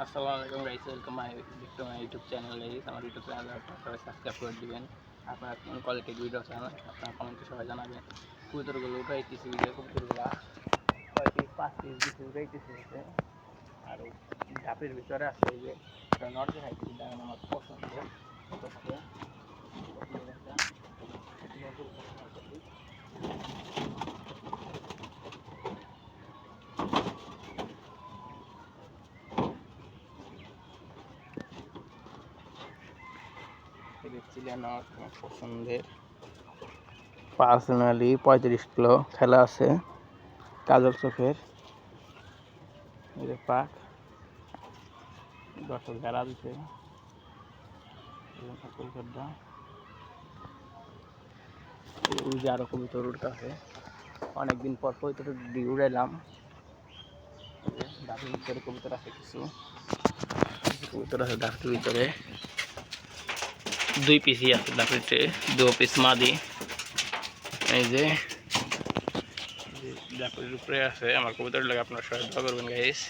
আসসালামু আলাইকুম guys, welcome my YouTube channel guys. আমার ইউটিউব চ্যানেলে আপনারা সবাই সাবস্ক্রাইব করে দিবেন। আপনারা কোন কোয়ালিটির ভিডিও চান আপনারা কমেন্টে সবাই জানাবেন। কবুতরগুলো উঠাইতেছি, ভিডিও কবুতরগুলো 6 পিস 5 পিস দিতে উঠাইতেছি হচ্ছে। আর ধাপের ভিতরে আছে এই যে নর্থ দেখাইতেছি, দেখেন আমার পছন্দের হচ্ছে দেখছিলেন আমার পছন্দের পার্সোনালি 35 কিলো খেলা আছে কাজল চোখের পাক দর্শক যারা দিচ্ছে আরো কবুতর উঠতেছে। অনেকদিন পর কবুতর দিয়ে উড়াইলাম। ডাকের ভিতরে কবুতর আছে, কিছু কবুতর আছে ডাকের ভিতরে 2 পিসই আছে ডাকের, 2 পিস মাদি। এই যে ডাকের উপরে আছে আমার কবুতর লাগে, আপনারা সবাই দোয়া করবেন গাইস।